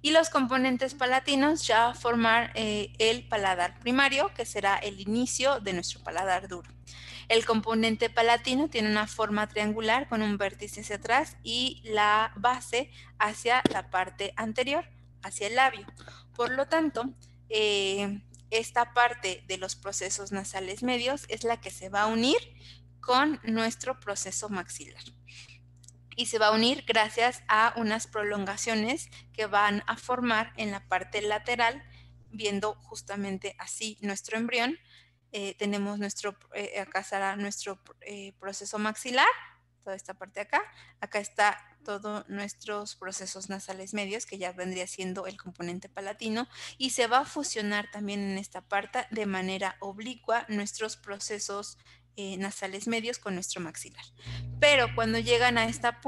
Y los componentes palatinos ya a formar el paladar primario, que será el inicio de nuestro paladar duro. El componente palatino tiene una forma triangular con un vértice hacia atrás y la base hacia la parte anterior, hacia el labio. Por lo tanto, esta parte de los procesos nasales medios es la que se va a unir con nuestro proceso maxilar. Y se va a unir gracias a unas prolongaciones que van a formar en la parte lateral, viendo justamente así nuestro embrión. Tenemos acá estará nuestro proceso maxilar, toda esta parte acá. Acá está todos nuestros procesos nasales medios, que ya vendría siendo el componente palatino, y se va a fusionar también en esta parte de manera oblicua nuestros procesos nasales medios con nuestro maxilar. Pero cuando llegan a esta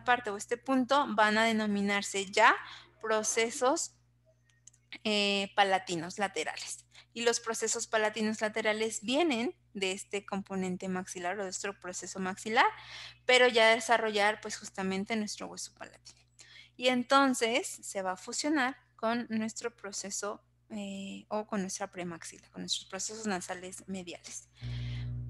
parte o este punto, van a denominarse ya procesos palatinos laterales. Y los procesos palatinos laterales vienen de este componente maxilar o de nuestro proceso maxilar, pero ya desarrollar pues justamente nuestro hueso palatino. Y entonces se va a fusionar con nuestro proceso o con nuestra premaxila, con nuestros procesos nasales mediales.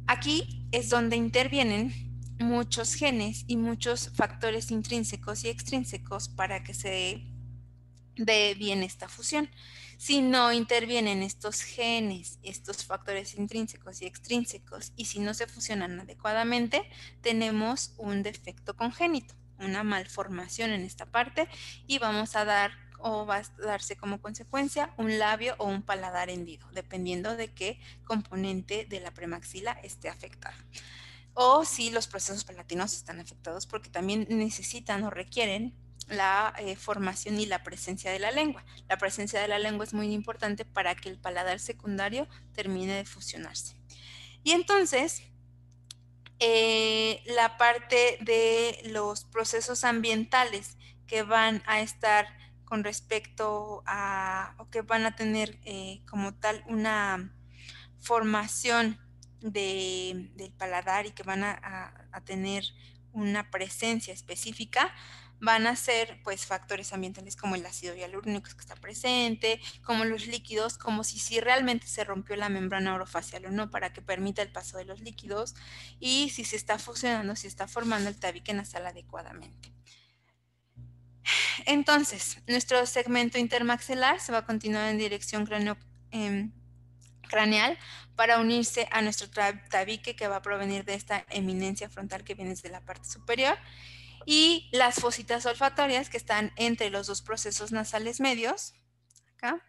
Aquí es donde intervienen muchos genes y muchos factores intrínsecos y extrínsecos para que se dé bien esta fusión. Si no intervienen estos genes, estos factores intrínsecos y extrínsecos, y si no se fusionan adecuadamente, tenemos un defecto congénito, una malformación en esta parte, y vamos a dar o va a darse como consecuencia un labio o un paladar hendido, dependiendo de qué componente de la premaxila esté afectado. O si los procesos palatinos están afectados, porque también necesitan o requieren la formación y la presencia de la lengua. La presencia de la lengua es muy importante para que el paladar secundario termine de fusionarse. Y entonces, la parte de los procesos ambientales que van a estar con respecto a, o que van a tener como tal una formación del paladar y que van a tener una presencia específica, van a ser pues factores ambientales como el ácido hialurónico que está presente, como los líquidos, como si realmente se rompió la membrana orofacial o no, para que permita el paso de los líquidos, y si se está fusionando, si está formando el tabique nasal adecuadamente. Entonces, nuestro segmento intermaxilar se va a continuar en dirección craneal para unirse a nuestro tabique que va a provenir de esta eminencia frontal que viene desde la parte superior, y las fositas olfatorias que están entre los dos procesos nasales medios, acá,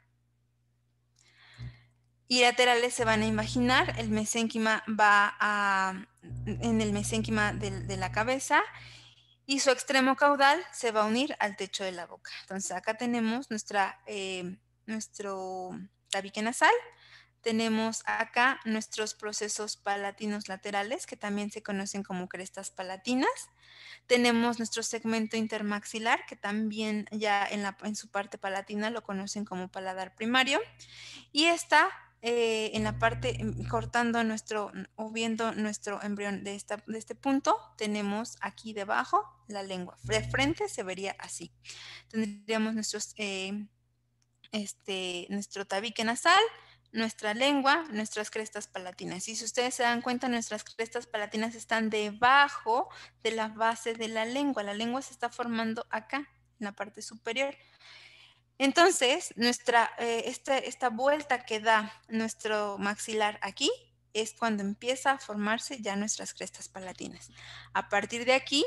y laterales se van a imaginar, el mesénquima va en el mesénquima de la cabeza, y su extremo caudal se va a unir al techo de la boca. Entonces acá tenemos nuestro tabique nasal. Tenemos acá nuestros procesos palatinos laterales, que también se conocen como crestas palatinas. Tenemos nuestro segmento intermaxilar, que también ya en su parte palatina lo conocen como paladar primario. Y está en la parte, cortando o viendo nuestro embrión de este punto, tenemos aquí debajo la lengua. De frente se vería así. Tendríamos nuestro tabique nasal, nuestra lengua, nuestras crestas palatinas. Y si ustedes se dan cuenta, nuestras crestas palatinas están debajo de la base de la lengua. La lengua se está formando acá, en la parte superior. Entonces, esta vuelta que da nuestro maxilar aquí es cuando empieza a formarse ya nuestras crestas palatinas. A partir de aquí,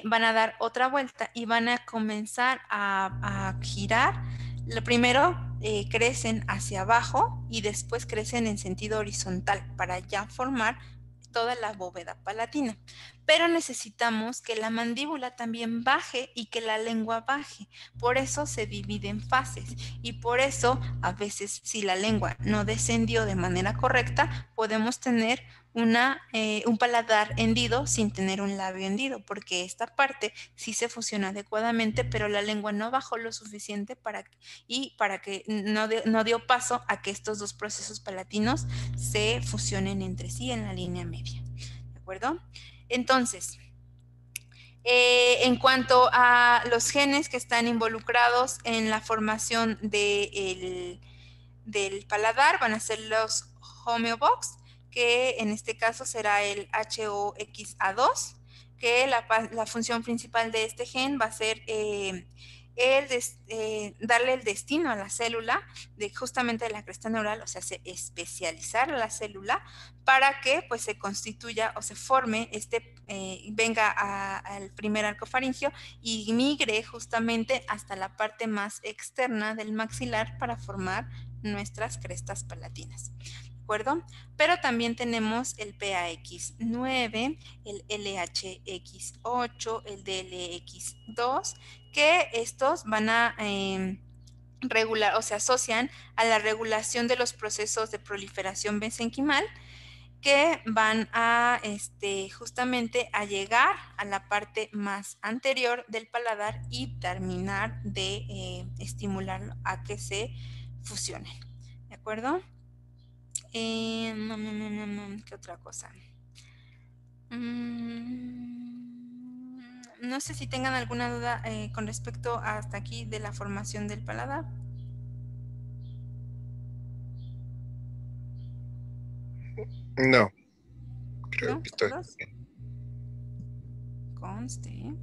van a dar otra vuelta y van a comenzar a girar. Lo primero crecen hacia abajo y después crecen en sentido horizontal para ya formar toda la bóveda palatina. Pero necesitamos que la mandíbula también baje y que la lengua baje. Por eso se divide en fases y por eso a veces si la lengua no descendió de manera correcta, podemos tener un paladar hendido sin tener un labio hendido, porque esta parte sí se fusiona adecuadamente, pero la lengua no bajó lo suficiente para que no dio paso a que estos dos procesos palatinos se fusionen entre sí en la línea media. ¿De acuerdo? Entonces, en cuanto a los genes que están involucrados en la formación del paladar, van a ser los homeobox, que en este caso será el HOXA2, que la función principal de este gen va a ser darle el destino a la célula justamente de la cresta neural, o sea, especializar la célula para que pues se constituya o se forme venga al primer arco faríngeo y migre justamente hasta la parte más externa del maxilar para formar nuestras crestas palatinas. ¿De acuerdo? Pero también tenemos el PAX9, el LHX8, el DLX2, que estos van a regular o se asocian a la regulación de los procesos de proliferación mesenquimal que van a justamente a llegar a la parte más anterior del paladar y terminar de estimularlo a que se fusionen. ¿De acuerdo? ¿Qué otra cosa? No sé si tengan alguna duda con respecto hasta aquí de la formación del paladar. No. Creo ¿No? que estoy. ¿Todos? Conste.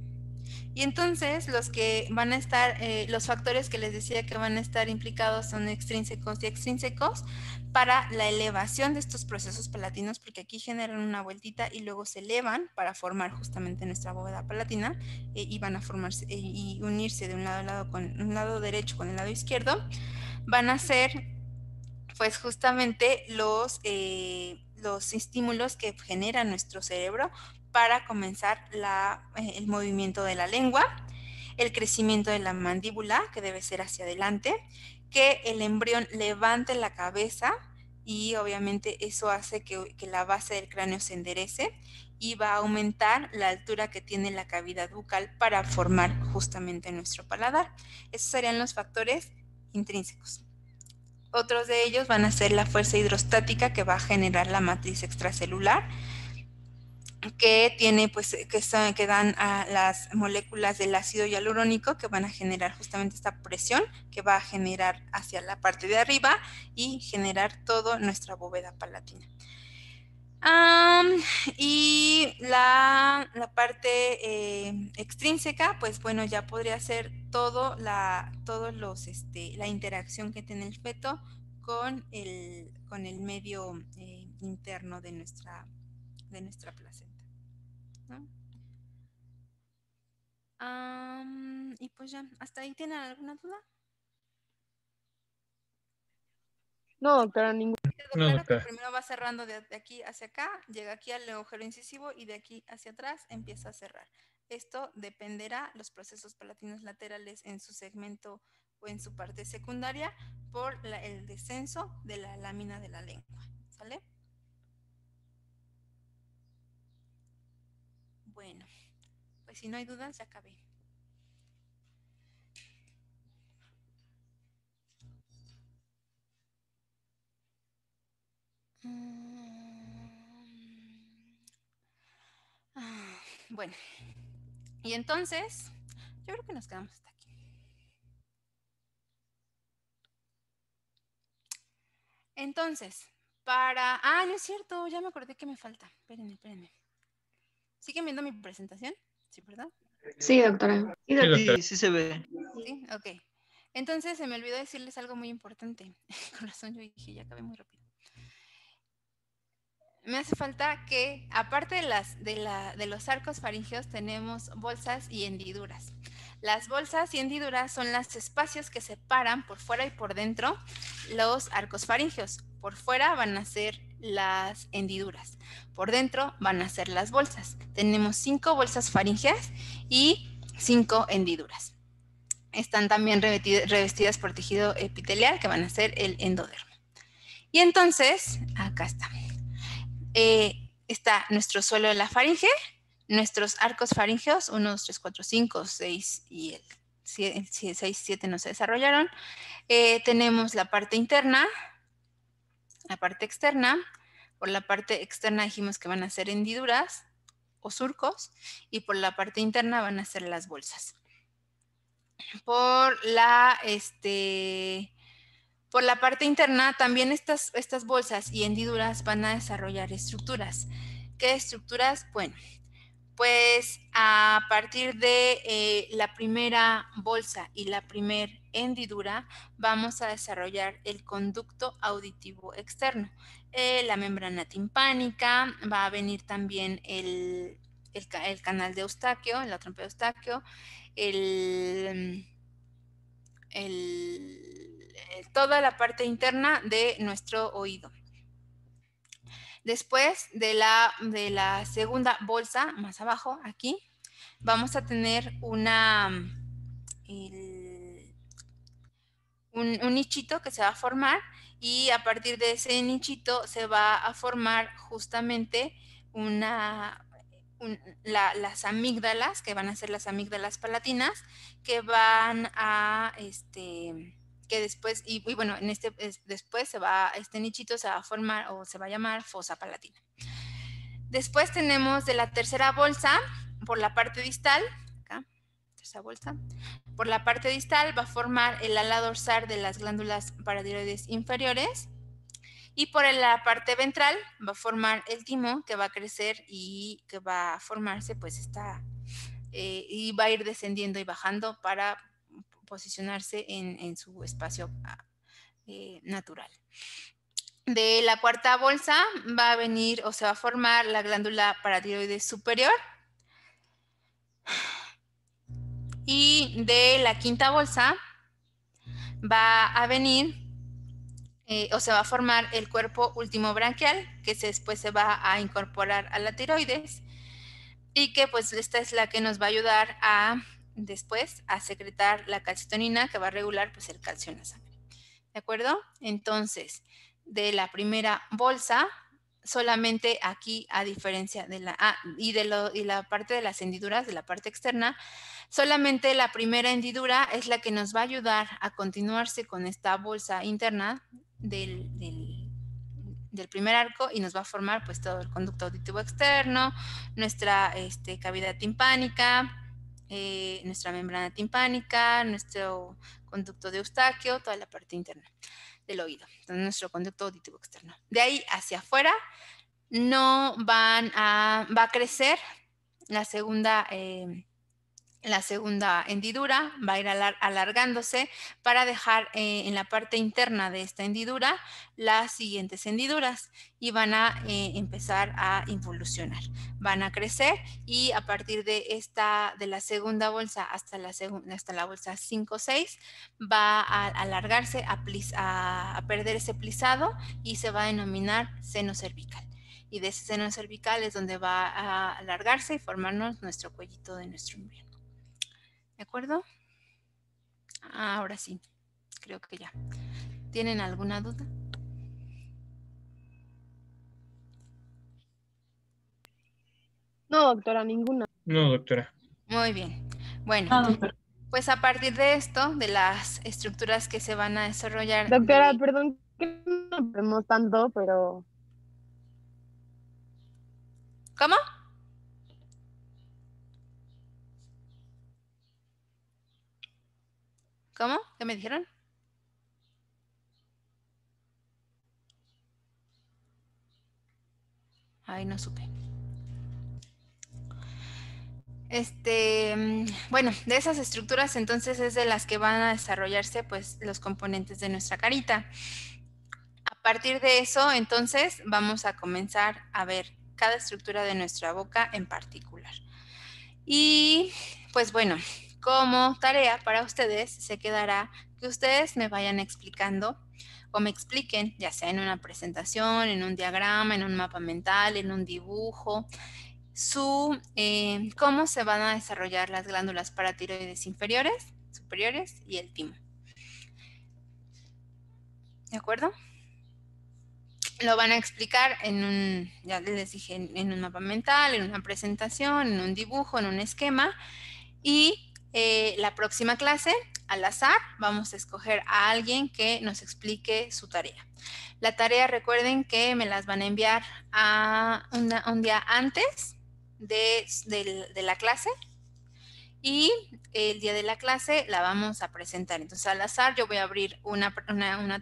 Y entonces los que van a estar, los factores que les decía que van a estar implicados son extrínsecos y extrínsecos para la elevación de estos procesos palatinos, porque aquí generan una vueltita y luego se elevan para formar justamente nuestra bóveda palatina y van a formarse y unirse de un lado a lado con un lado derecho con el lado izquierdo. Van a ser pues justamente los estímulos que genera nuestro cerebro para comenzar el movimiento de la lengua, el crecimiento de la mandíbula, que debe ser hacia adelante, que el embrión levante la cabeza y obviamente eso hace que la base del cráneo se enderece y va a aumentar la altura que tiene la cavidad bucal para formar justamente nuestro paladar. Esos serían los factores intrínsecos. Otros de ellos van a ser la fuerza hidrostática que va a generar la matriz extracelular, que tiene pues que dan a las moléculas del ácido hialurónico que van a generar justamente esta presión que va a generar hacia la parte de arriba y generar toda nuestra bóveda palatina. Y la parte extrínseca, pues bueno, ya podría ser la interacción que tiene el feto con el medio interno de nuestra placenta, ¿no? Y pues ya, ¿hasta ahí tienen alguna duda? No, doctora, ninguna. Claro, doctora. Que primero va cerrando de aquí hacia acá, llega aquí al agujero incisivo y de aquí hacia atrás empieza a cerrar. Esto dependerá los procesos palatinos laterales en su segmento o en su parte secundaria por el descenso de la lámina de la lengua. ¿Sale? Bueno, pues si no hay dudas, ya acabé. Bueno, y entonces, yo creo que nos quedamos hasta aquí. Entonces, no es cierto, ya me acordé que me falta. Espérenme. ¿Siguen viendo mi presentación? ¿Sí, verdad? Sí, doctora. Sí se ve. Sí, ok. Entonces, se me olvidó decirles algo muy importante. Con razón, yo dije, ya acabé muy rápido. Me hace falta que, aparte de los arcos faríngeos, tenemos bolsas y hendiduras. Las bolsas y hendiduras son los espacios que separan por fuera y por dentro los arcos faríngeos. Por fuera van a ser las hendiduras. Por dentro van a ser las bolsas. Tenemos 5 bolsas faríngeas y 5 hendiduras. Están también revestidas por tejido epitelial, que van a ser el endodermo. Y entonces, acá está. Está nuestro suelo de la faringe, nuestros arcos faríngeos, 1, 2, 3, 4, 5, 6 y el 6, 7 no se desarrollaron. Tenemos la parte interna, la parte externa. Por la parte externa dijimos que van a ser hendiduras o surcos y por la parte interna van a ser las bolsas. Por la parte interna, también estas bolsas y hendiduras van a desarrollar estructuras. ¿Qué estructuras? Bueno, pues a partir de la primera bolsa y la primera hendidura, vamos a desarrollar el conducto auditivo externo. La membrana timpánica, va a venir también el canal de Eustaquio, la trompa de Eustaquio, toda la parte interna de nuestro oído. Después de la segunda bolsa, más abajo, aquí, vamos a tener un un nichito que se va a formar, y a partir de ese nichito se va a formar justamente las amígdalas, que van a ser las amígdalas palatinas, que van a, que después, y bueno, después este nichito se va a formar o se va a llamar fosa palatina. Después tenemos de la tercera bolsa, por la parte distal, acá, tercera bolsa, por la parte distal va a formar el ala dorsal de las glándulas paratiroides inferiores, y por la parte ventral va a formar el timo, que va a crecer y que va a formarse, pues y va a ir descendiendo y bajando para posicionarse en su espacio natural. De la cuarta bolsa va a venir o se va a formar la glándula paratiroides superior. Y de la quinta bolsa va a venir o se va a formar el cuerpo último branquial, que después se va a incorporar a la tiroides, y que pues esta es la que nos va a ayudar después a secretar la calcitonina, que va a regular pues el calcio en la sangre. ¿De acuerdo? Entonces, de la primera bolsa, solamente aquí, a diferencia de la parte de las hendiduras, de la parte externa, solamente la primera hendidura es la que nos va a ayudar a continuarse con esta bolsa interna del primer arco, y nos va a formar pues todo el conducto auditivo externo, nuestra cavidad timpánica, nuestra membrana timpánica, nuestro conducto de Eustaquio, toda la parte interna del oído, entonces nuestro conducto auditivo externo. De ahí hacia afuera no va a crecer la segunda hendidura, va a ir alargándose para dejar en la parte interna de esta hendidura las siguientes hendiduras, y van a empezar a involucionar. Van a crecer, y a partir de la segunda bolsa hasta la bolsa 5 o 6 va a alargarse, a perder ese plisado, y se va a denominar seno cervical. Y de ese seno cervical es donde va a alargarse y formarnos nuestro cuellito de nuestro embrión. ¿De acuerdo? Ahora sí, creo que ya. ¿Tienen alguna duda? No, doctora, ninguna. No, doctora. Muy bien. Bueno, Ah, doctora. pues a partir de esto, de las estructuras que se van a desarrollar... Doctora, perdón que no vemos tanto, pero... ¿Cómo? ¿Cómo? ¿Qué me dijeron? Ay, no supe. Bueno, de esas estructuras entonces es de las que van a desarrollarse pues los componentes de nuestra carita. A partir de eso, entonces, vamos a comenzar a ver cada estructura de nuestra boca en particular. Y pues bueno, como tarea para ustedes se quedará que ustedes me vayan explicando o me expliquen, ya sea en una presentación, en un diagrama, en un mapa mental, en un dibujo, cómo se van a desarrollar las glándulas paratiroides inferiores, superiores y el timo. ¿De acuerdo? Lo van a explicar ya les dije, en un mapa mental, en una presentación, en un dibujo, en un esquema. Y la próxima clase, al azar, vamos a escoger a alguien que nos explique su tarea. La tarea, recuerden que me las van a enviar un día antes de la clase, y el día de la clase la vamos a presentar. Entonces, al azar, yo voy a abrir una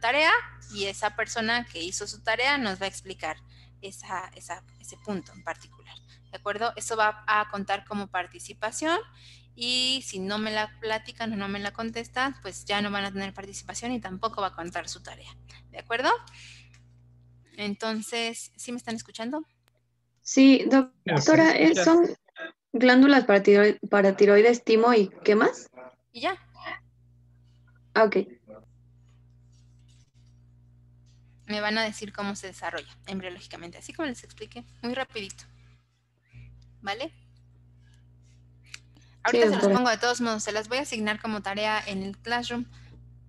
tarea, y esa persona que hizo su tarea nos va a explicar ese punto en particular. ¿De acuerdo? Eso va a contar como participación, y si no me la platican o no me la contestan, pues ya no van a tener participación y tampoco va a contar su tarea. ¿De acuerdo? Entonces, ¿sí me están escuchando? Sí, doctora, son glándulas paratiroides, timo y ¿qué más? Y ya. Ah, ok. Me van a decir cómo se desarrolla embriológicamente, así como les expliqué, muy rapidito. ¿Vale? Ahorita Sí, se los pongo de todos modos, se las voy a asignar como tarea en el Classroom,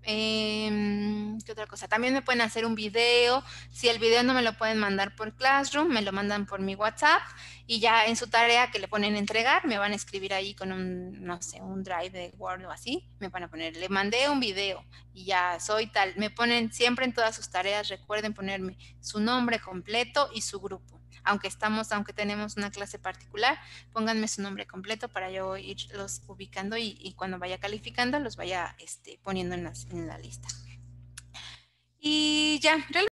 ¿Qué otra cosa? También me pueden hacer un video. Si el video no me lo pueden mandar por Classroom, me lo mandan por mi WhatsApp y ya en su tarea que le ponen entregar, me van a escribir ahí con un, no sé, un drive de Word o así. Me van a poner, le mandé un video y ya soy tal. Me ponen siempre en todas sus tareas, recuerden ponerme su nombre completo y su grupo. Aunque tenemos una clase particular, pónganme su nombre completo para yo irlos ubicando y cuando vaya calificando los vaya poniendo en la lista. Y ya, realmente